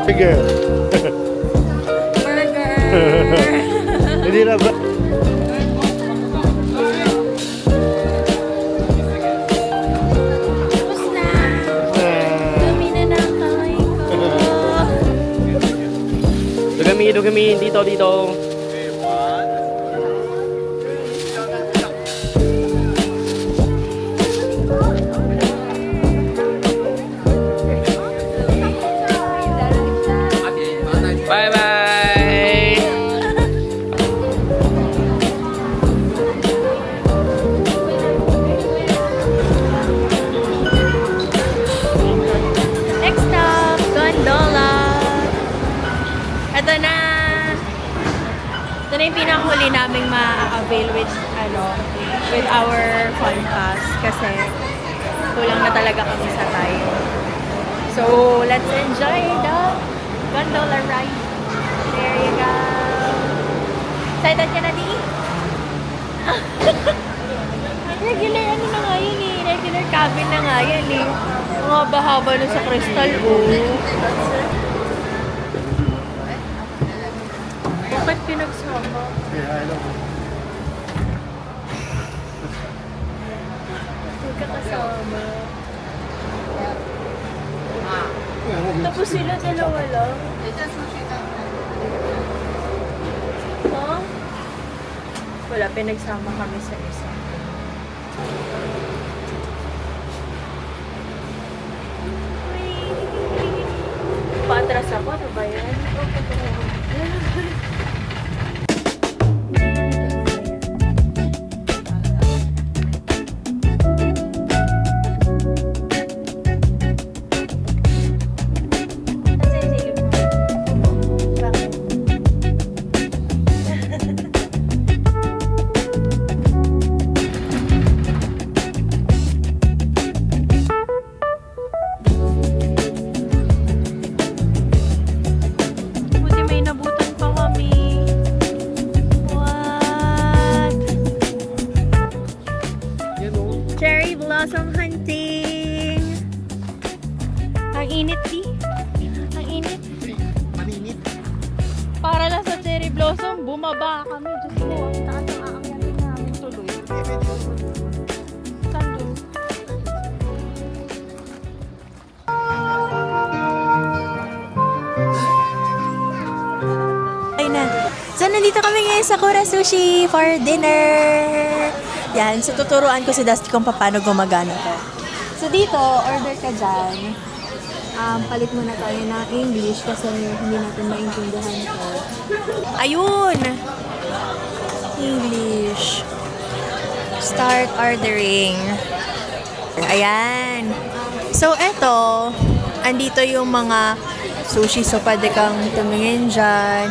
Burger. Burger. Hindi na ba? Tapos na. Dumi na ng kamay ko. Dugami, dito. Bye-bye! Next stop, Gondola. Ito na. Ito na yung pinakahuli naming ma-avail with our fun pass kasi kulang na talaga kami sa tayo. So, let's enjoy the gondola ride. There you go. Excited ka na, Di? Regular na nga yun eh. Regular cabin na nga yan eh. Ang haba-haba nun sa crystal, oh. Bakit pinagsama? Yeah, I know. Huwag ka kasama. Tapos sila dalawa lang. Huh? Wala, pinagsama kami sa isa. Paatras ako, ano ba yan? Buti may nabutan pa kami. What? Cherry blossom hunting. Ang init, Di. Ang init. Maninit. Para lang sa cherry blossom, bumaba kami. Diyos ko, ang taas ang aangyatin namin tuloy. Saan doon? Ay na. So, nandito kami ngayon sa Kura Sushi for dinner. Yan. So, tuturuan ko si Dusty kung paano gumagana to. So, dito, order ka dyan. Palit muna tayo ng English kasi hindi natin maintindihan to. Ayun! English. Start ordering. Ayan. So, eto, andito yung mga sushi. So, pwede kang tumingin dyan.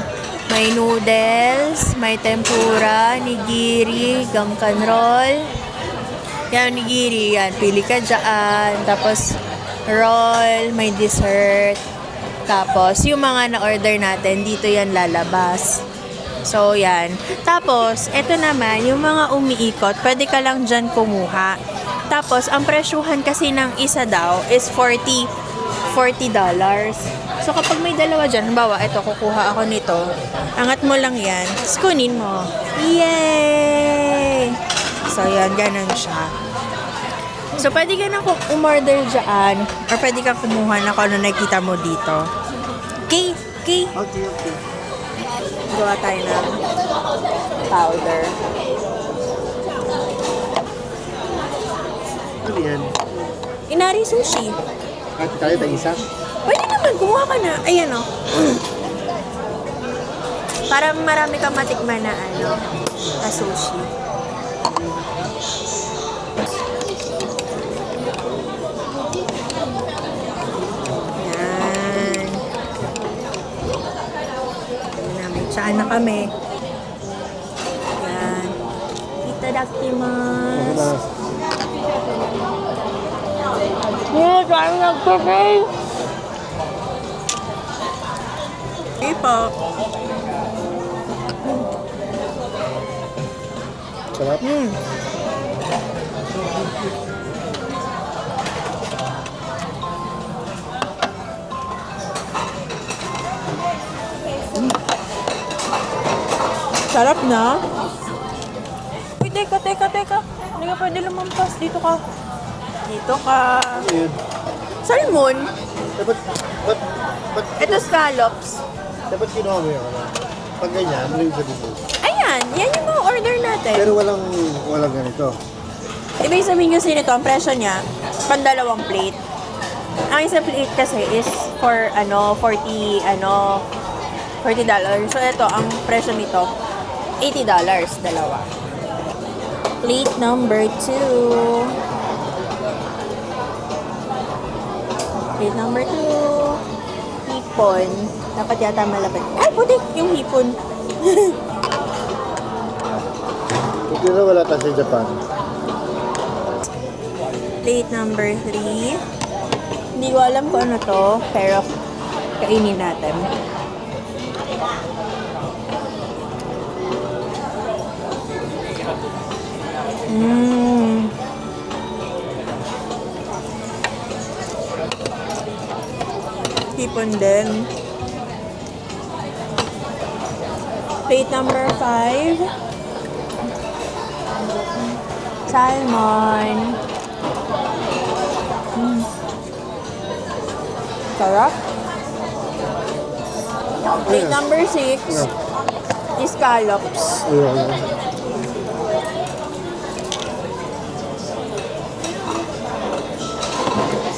May noodles, may tempura, nigiri, gangkan roll. Yan, nigiri. Yan, pili ka dyan. Tapos, roll, may dessert. Tapos, yung mga na-order natin, dito yan lalabas. So, yan. Tapos, eto naman, yung mga umiikot, pwede ka lang dyan kumuha. Tapos, ang presyuhan kasi ng isa daw is $40. So, kapag may dalawa dyan, halimbawa, ito, kukuha ako nito. Angat mo lang yan. Tapos, kunin mo. Yay! So, yan, ganun siya. So, pwede ka na umorder dyan or pwede ka kumuha na kung ano nakikita mo dito. Okay? Okay? Okay. Gawa tayo ng powder. Ano yan? Inari sushi. At tayo tayo isa? Pwede naman, kumuha ka na. Ayan o. Para marami kang matikman na na sushi. Yan. Saan na kami? Yan. Itadakimasu. Tayo nagpapay. Okay po. Sarap. Sarap na. Uy, teka. Hindi ka pwede lumampas. Dito ka. Ano yun? Salmon. Dapat Ito scallops. dapat kinuha mo yun. Pag ganyan, ano yung sabihin mo? Ayan, yan yung mga order natin. Pero walang ganito. Ibig sabihin kasi nito, ang presyo niya, pandalawang plate. Ang isang plate kasi is for $40. So ito, ang presyo nito, $80 dalawa. Plate number 2. Plate number 2. Hipon. Dapat yata malapit. Ay, putik! Yung hipon. Buti na wala tayo sa Japan. Plate number 3. Hindi ko alam kung ano to, pero kainin natin. Hipon din. Plate number 5. Salmon. Sarap. Plate number 6 is scallops. Ayun.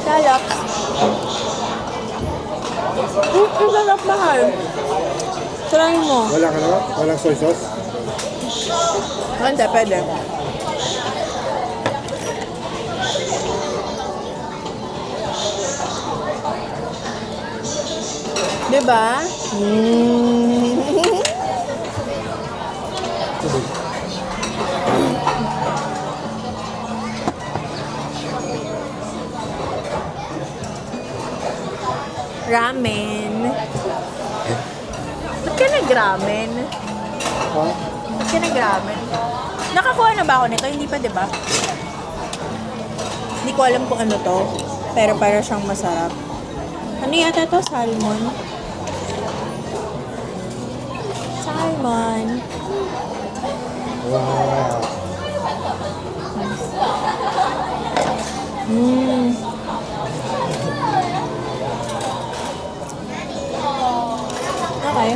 Scallops. Ang sarap, mahal. Try mo. Walang soy sauce? Hindi, pwede. Diba? Ramen. Ba't ka nag-ramen? Ha? Ba't ka nag-ramen? Nakakuha na ba ako nito? Hindi pa, diba? Hindi ko alam kung ano to. Pero para siyang masarap. Ano yata to? Salmon? Salmon. Wow. Okay.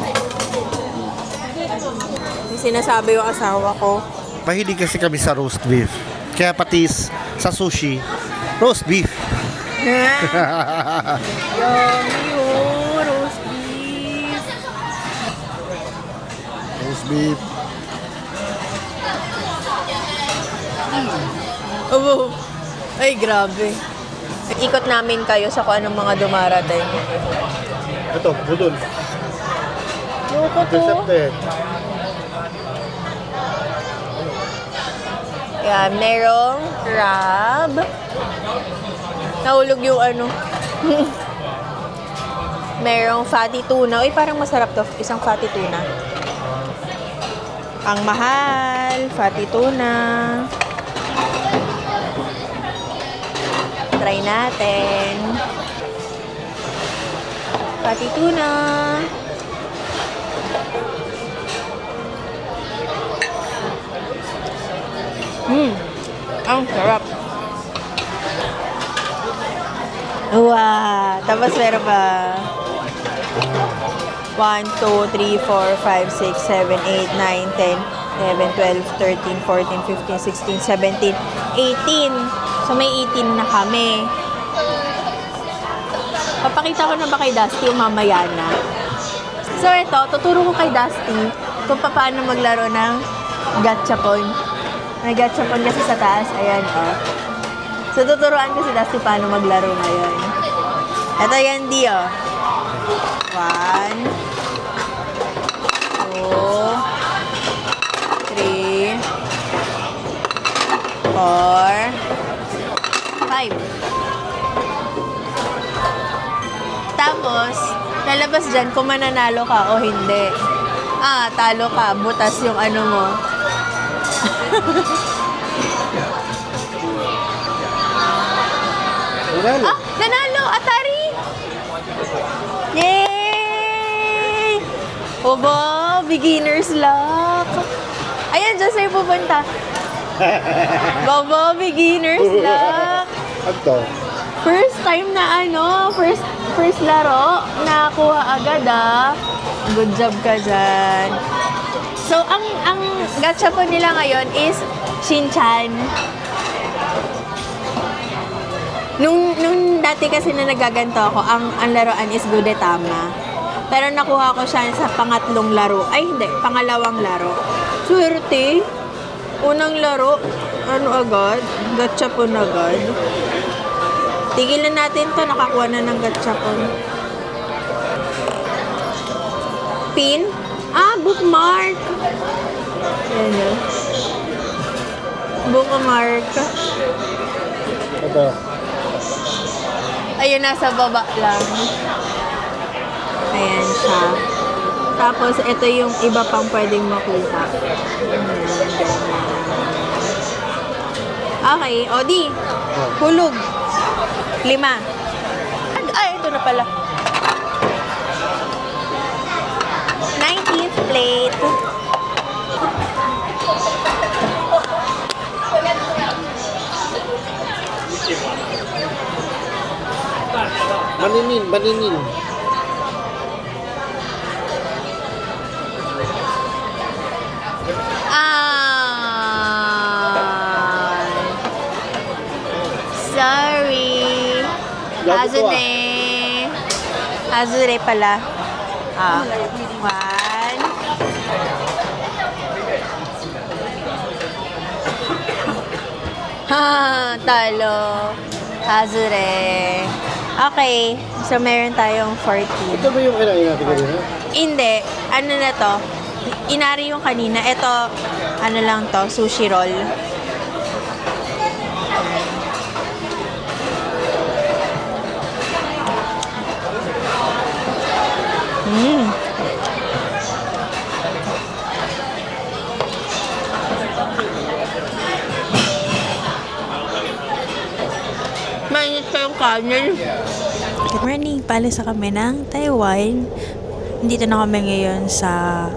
Yung sinasabi yung asawa ko. Mahilig kasi kami sa roast beef. Kaya pati sa sushi, roast beef. Yummy, roast beef. Roast beef. Oh, ay, grabe. Ikot namin kayo sa kung anong mga dumarating. Ito, budol. Loko to. Accepted. Yan, merong crab. Nahulog yung ano. Merong fatty tuna. Uy, parang masarap to. Isang fatty tuna. Ang mahal. Fatty tuna. Try natin. Fatty tuna. Ang sarap. Wow! Tapos meron pa 1, 2, 3, 4, 5, 6, 7, 8, 9, 10, 11, 12, 13, 14, 15, 16, 17, 18. So may 18 na kami. Papakita ko na ba kay Dusty yung mamaya na? So ito, tuturo ko kay Dusty kung paano maglaro ng gachapon. May gachapon kasi sa taas. Ayan, oh. So, tuturuan ko si Dusty paano maglaro ngayon. Ito yan, di, oh. 1, 2, 3, 4, 5. Tapos, lalabas dyan kung mananalo ka o hindi. Talo ka. Butas yung ano mo. Nanalo. Nanalo! Atari! Yay! Oba, beginner's luck! Ayan, dyan sa'yo pupunta. Baba, beginners lang. Ano? First time na first laro, nakuha agad Good job ka dyan. So, ang gacha po nila ngayon is Shinchan. Nung dati kasi na nagaganto ako, ang laruan is Gudetama. Pero nakuha ko siya sa pangatlong laro. Ay, hindi. Pangalawang laro. Swerte. Unang laro, agad? Gachapon agad. Tigilan natin to, nakakuha na ng gachapon. Pin? Bookmark. Yan o. Bookmark. Ito. Ayun, nasa baba lang. Ayan siya. Tapos, ito yung iba pang pwedeng makuha. Okay, Odi. Hulog. 5. Ito na pala. 19th plate. Baninin. Sorry. Azure pala. 1. Talo. Azure. Okay. So, meron tayong 14. Ito ba yung kinain natin kanina? Hindi. Ano na to? Inari yung kanina. Ito, ano lang to? Sushi roll. Mainit pa yung kanin. Good morning. Palis kami ng Taiwan. Dito na kami ngayon sa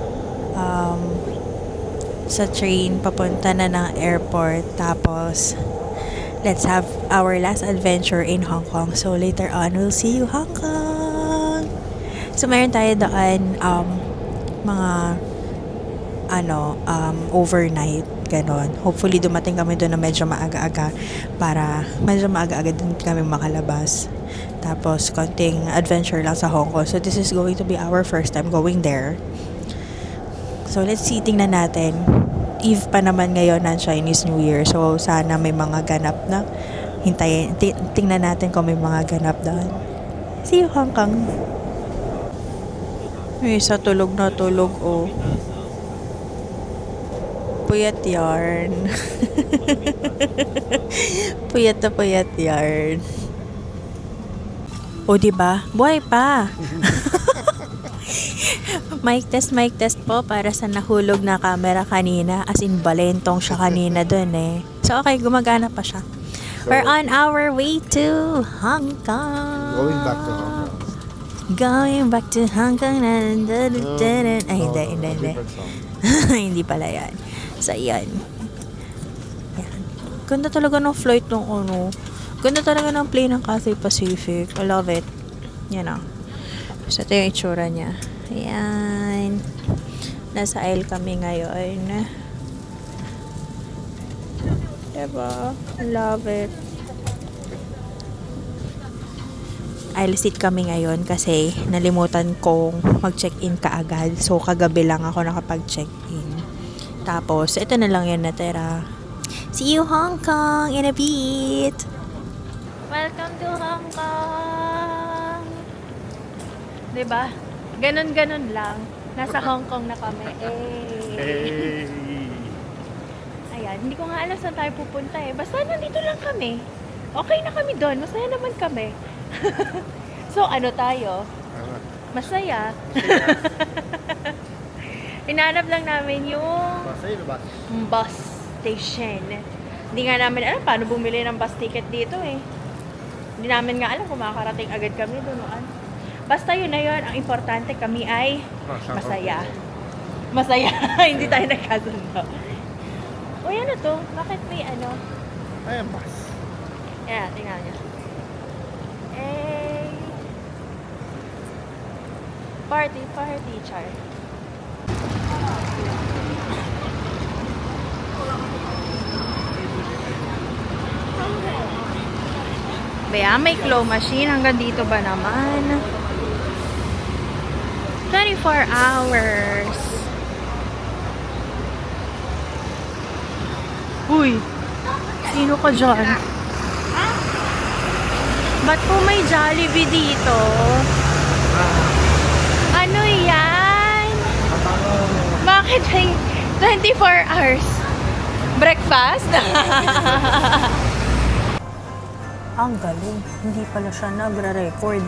train. Papunta na ng airport. Tapos, let's have our last adventure in Hong Kong. So, later on, we'll see you Hong Kong! So, mayroon tayo doon mga overnight. Ganon. Hopefully, dumating kami doon na medyo maaga-aga para medyo maaga-aga din kami makalabas. Tapos, konting adventure lang sa Hong Kong. So, this is going to be our first time going there. So, let's see. Tingnan natin. Eve pa naman ngayon ng Chinese New Year. So, sana may mga ganap na. Tingnan natin kung may mga ganap doon. See you, Hong Kong. May isa tulog na tulog, oh. Puyat yarn. Puyat na puyat yarn. O, diba? Buhay pa. Mic test po para sa nahulog na camera kanina. As in, balentong siya kanina dun eh. So, okay, gumagana pa siya. We're on our way to Hong Kong. Going back to Hong Kong. Going back to Hong Kong. Ay, hindi. Hindi pala yan. So, yan. Ganda talaga ng flight ng Ganda talaga ng plane ng Cathay Pacific. I love it. Yan o. So, ito yung itsura niya. Ayan. Nasa aisle kami ngayon. Diba? I love it. Aisle seat kami ngayon kasi nalimutan kong mag-check-in kaagad. So, kagabi lang ako nakapag-check-in. Tapos, ito na lang yan natira. See you Hong Kong in a bit! Welcome to Hong Kong! Diba? Ganon-ganon lang. Nasa Hong Kong na kami. Hey! Ayan, hindi ko nga alam saan tayo pupunta eh. Basta nandito lang kami. Okay na kami doon. Masaya naman kami. So, ano tayo? Masaya. Inaanap lang namin yung bus station. Hindi nga namin alam paano bumili ng bus ticket dito eh. Hindi namin nga alam kung makakarating agad kami doon. Basta yun na yun. Ang importante kami ay masaya. Masaya. Hindi tayo nagkasundo. Uy, ano to? Bakit may ano? Ayan, bus. Yeah, tingnan niyo. Eh, party, char. Kaya may claw machine. Hanggang dito ba naman? 24 hours. Uy! Sino ka dyan? Ba't po may Jollibee dito? Ano yan? Bakit may 24 hours? Breakfast? Ang galing. Hindi pala siya nagre-record.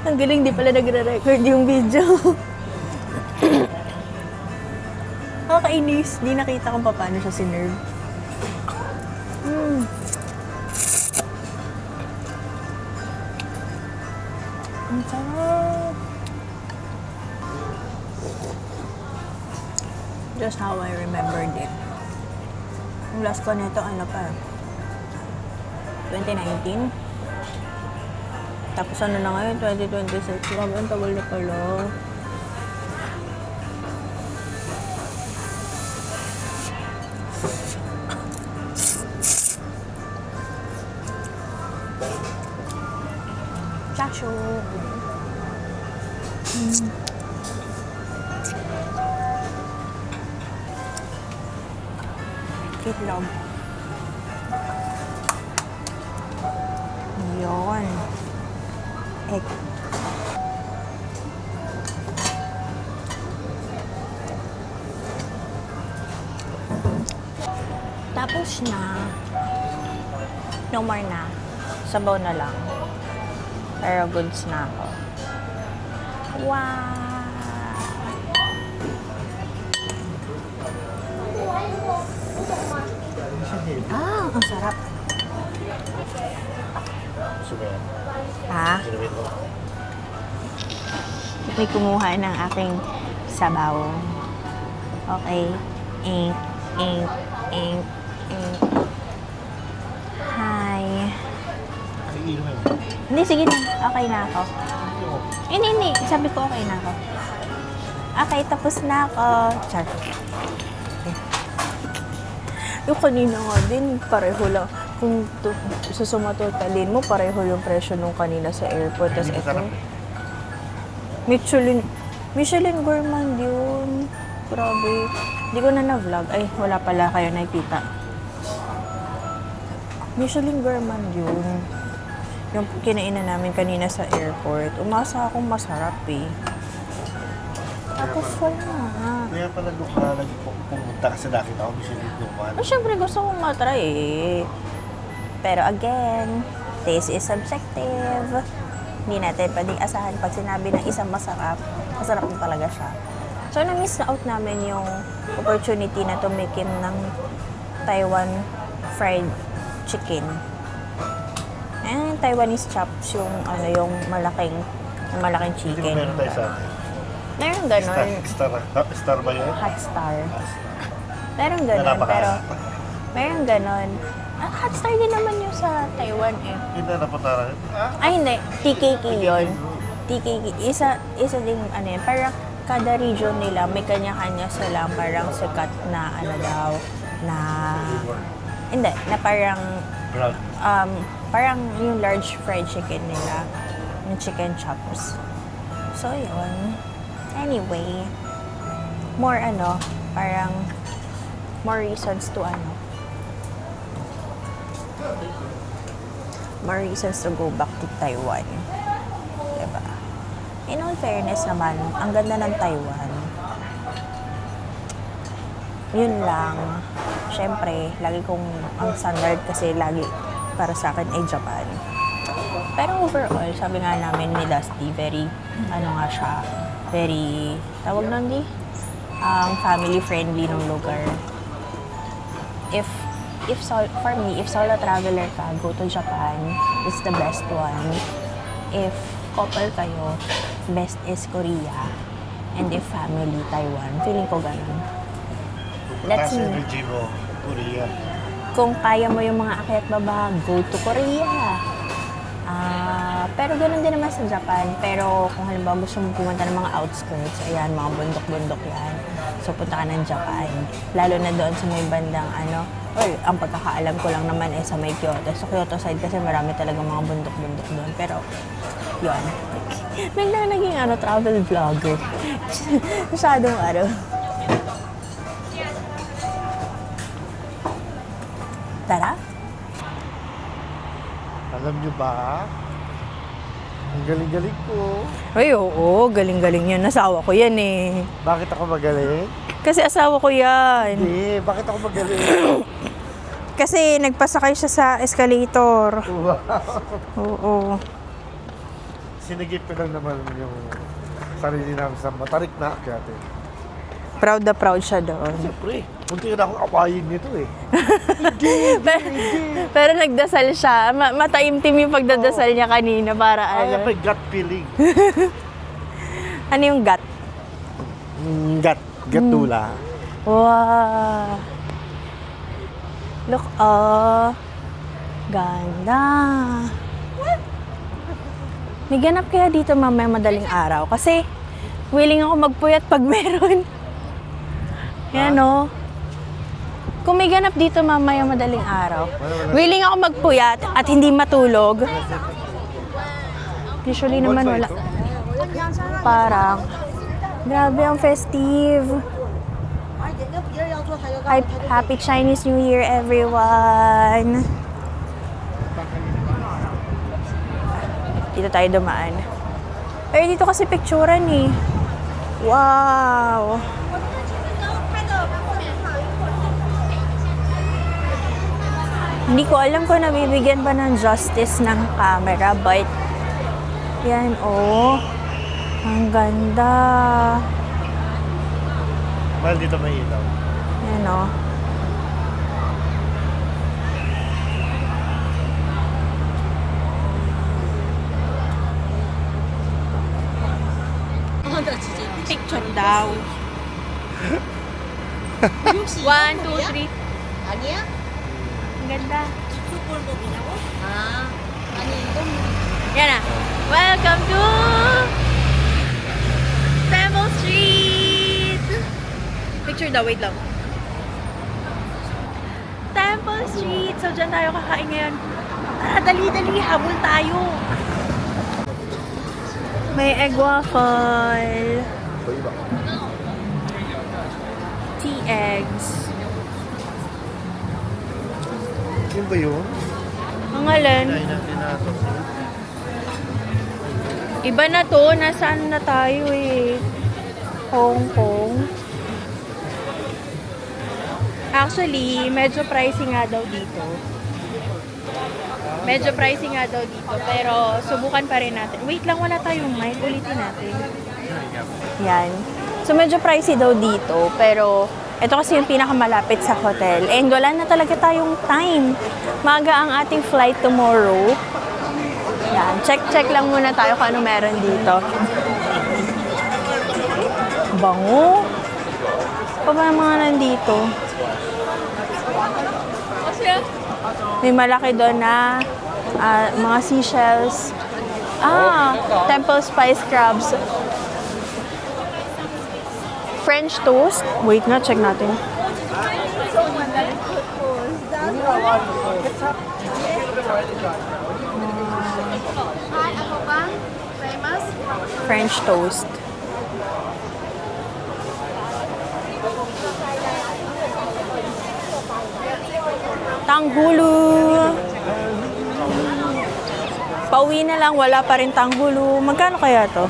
Ang galing, hindi pala nagre-record yung video. Nakakainis. Di nakita kung paano siya sinerve. Ang sarap. Just how I remembered it. Yung last ko nito, ano pa? 2019. Tapos ano na ngayon, 2026. Grabe, ang tagal na pala. Chacho. Itlog. Yun. Egg. Tapos na. No more na. Sabaw na lang. Pero goods na ako. Wow! Ah, ang sarap. Sumayan. Ha? May kumuha ng aking sabaw. Okay. Ink, ink, ink, ink. Hi. Hindi, sige na. Okay na ako. Hindi. Sabi ko okay na ako. Okay, tapos na ako. Char. Yung kanina nga din, pareho lang. Kung susumatotalin mo, pareho yung presyo nung kanina sa airport. Tapos ito, Michelin Gourmand yun. Grabe. Hindi ko na na-vlog. Ay, wala pala kayo nakikita. Michelin Gourmand yun. Yung kinainan namin kanina sa airport. Umasa akong masarap eh. Tapos wala. Kaya pala doon ka pumunta kasi nakita ko Michelin Gourmand. Siyempre gusto kong matry eh. Pero again, taste is subjective. Hindi natin pwedeng asahan pag sinabi ng isang masarap, masarap na talaga siya. So, na-miss na out namin yung opportunity na tumikim ng Taiwan fried chicken. And Taiwanese chops yung yung malaking chicken. Meron tayo sa atin. Meron ganon. Star ba yun? Hot Star. Meron ganon, pero meron ganon. Hot Star din naman yung sa Taiwan eh. Hindi na napunta rin. Ay, hindi. TKK yun. TKK. Isa din, yun. Parang kada region nila, may kanya-kanya silang parang sikat na, na, hindi, na parang, parang yung large fried chicken nila, yung chicken chops. So, yun. Anyway, more parang, more reasons to more reasons to go back to Taiwan. Diba? In all fairness naman, ang ganda ng Taiwan. Yun lang. Syempre, ang standard kasi lagi para sa akin ay Japan. Pero overall, sabi nga namin ni Dusty, very, very, tawag nun family friendly ng lugar. For me, if solo traveler ka, go to Japan. It's the best one. If couple kayo, best is Korea. and a family Taiwan. Feeling ko ganun. Let's Kasi see. energy mo, Korea. Kung kaya mo yung mga akyat baba, go to Korea. Pero ganun din naman sa Japan. Pero kung halimbawa gusto mo pumunta ng mga outskirts, ayan, mga bundok-bundok yan. So, punta ka ng Japan. Lalo na doon sa may bandang ang pagkakaalam ko lang naman sa may Kyoto. Sa Kyoto side kasi marami talaga mga bundok-bundok doon. Pero, yun. Biglang naging travel vlogger. Masyadong Tara? Alam nyo ba? Ang galing-galing ko. Ay, oo. Galing-galing yan. Asawa ko yan eh. Bakit ako magaling? Kasi asawa ko yan. Hindi, bakit ako magaling? Kasi nagpasakay siya sa escalator. Wow. Oo. Sinigip ko lang naman yung sarili namin sa matarik na akyatin. Proud na proud siya doon. Siyempre, munti na akong apayin nito eh. Pero nagdasal siya. Mataimtim yung pagdadasal niya kanina para Ay, may gut feeling. Ano yung gut? Gatula. Wow. Look, ganda. May ganap kaya dito mamaya madaling araw. Kasi willing ako magpuyat pag meron. Yan o. Kung may ganap dito mamaya madaling araw, willing ako magpuyat at hindi matulog. Usually naman wala. Parang, grabe ang festive. Happy Chinese New Year, everyone. Dito tayo dumaan. Pero dito kasi picturean eh. Wow! Hindi ko alam kung nabibigyan ba ng justice ng camera, but yan, oh. Ang ganda. Mahal dito may ilaw. Yan, oh. Picture daw. 1, 2, 3. 아니야? Ang ganda. 숯불 먹이냐고? 아, 아니 이건 Yan na. Welcome to Temple Street! Picture daw, wait lang. Temple Street! So, dyan tayo kakain ngayon. Tara, dali-dali, habol tayo. May egg waffle. Tea eggs. Yun ba yun? Ang alin? Kain natin na ito. Iba na to. Nasaan na tayo eh? Hong Kong. Actually, medyo pricey nga daw dito. Medyo pricey nga daw dito. Pero subukan pa rin natin. Wait lang, wala tayong mic. Ulitin natin. Yan. So medyo pricey daw dito. Pero ito kasi yung pinakamalapit sa hotel. And wala na talaga tayong time. Maaga ang ating flight tomorrow. Yan. Check lang muna tayo kung ano meron dito. Bango. Pa ba yung mga nandito? May malaki doon na mga seashells. Temple spice crabs. French toast. Wait nga, check natin. French toast. Tanghulu. Pauwi na lang, wala pa rin tanghulu. Magkano kaya to?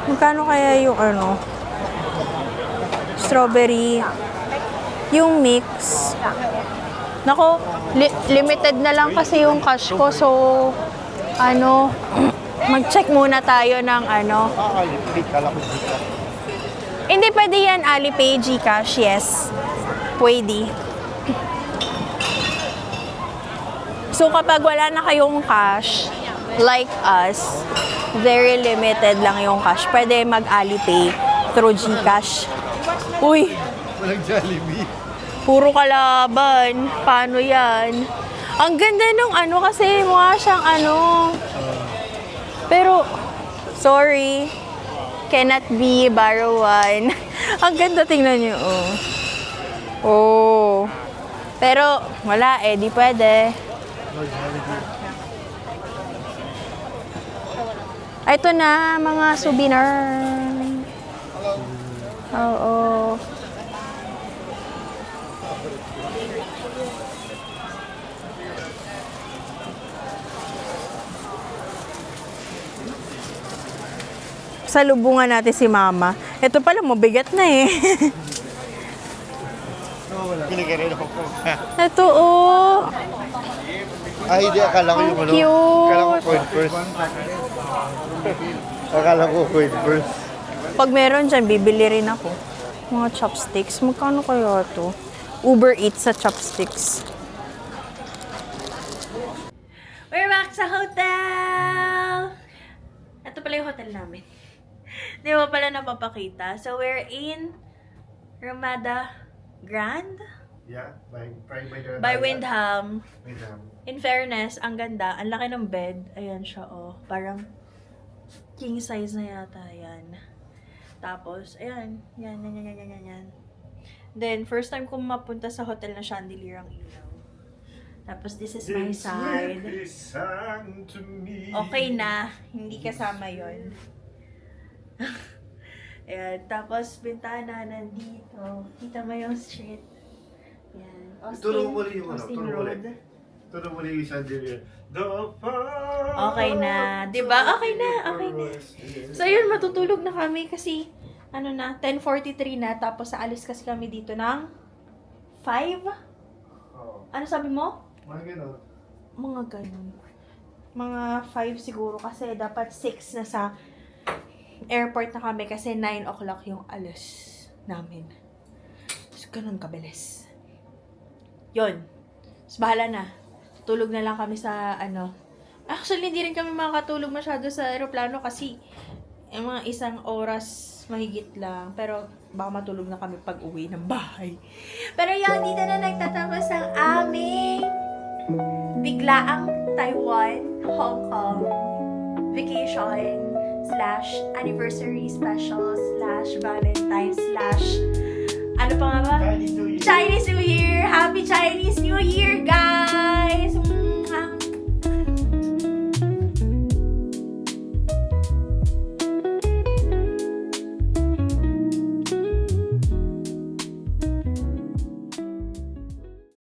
Magkano kaya yung strawberry? Yung mix. Nako, limited na lang kasi yung cash ko. So, mag-check muna tayo ng Hindi, kala ko dito. Hindi pwede yan, Alipay, Gcash, yes. Pwede. So, kapag wala na kayong cash, like us, very limited lang yung cash. Pwede mag-Alipay through GCash. Uy! Walang Jollibee. Puro kalaban. Paano yan? Ang ganda nung ano kasi mukha siyang ano. Pero, sorry. Cannot be borrow one. Ang ganda, tingnan nyo. Oh. Oh. Pero, wala eh. Di pwede. Ito na, mga souvenir. Oo. Salubungan natin si Mama. Ito pala, mabigat na eh. Kinikirin ako. Ito, oh. Ay, hindi. Akala ko Ang yung ano. cute. Akala ko coin first. Akala ko coin first. Pag meron dyan, bibili rin ako. Mga chopsticks. Magkano kaya to? Uber Eats sa chopsticks. We're back sa hotel! Ito pala yung hotel namin. Di ba pala napapakita? So, we're in Ramada Grand Yeah, by Windham. Windham. In fairness, ang ganda. Ang laki ng bed. Ayan siya, oh. Parang king size na yata yan. Tapos, ayan. Yan. Then, first time kong mapunta sa hotel na chandelier ang ilaw. Tapos, this is my side. Okay na. Hindi kasama yon. Ayan. Tapos, bintana nandito. Kita mo yung street. Ayan. Turo mo rin yung ano. Austin Turo mo Road. rin. Turo mo rin yung chandelier. Okay na. Diba? Okay na. So, yun, matutulog na kami kasi, 10:43 na. Tapos, aalis kasi kami dito ng 5? Oo. Ano sabi mo? Mga gano'n. Mga ganun. Mga 5 siguro kasi dapat 6 na sa airport na kami kasi 9 o'clock yung alas namin. So, ganun kabilis. Yun. So, bahala na. Tulog na lang kami sa Actually, hindi rin kami makakatulog masyado sa aeroplano kasi mga 1 oras mahigit lang. Pero baka matulog na kami pag uwi ng bahay. Pero yun, dito na nagtatapos ang aming biglaang Taiwan, Hong Kong vacation / anniversary special / Valentine's / ano pa nga ba? Chinese New Year. Chinese New Year! Happy Chinese New Year, guys!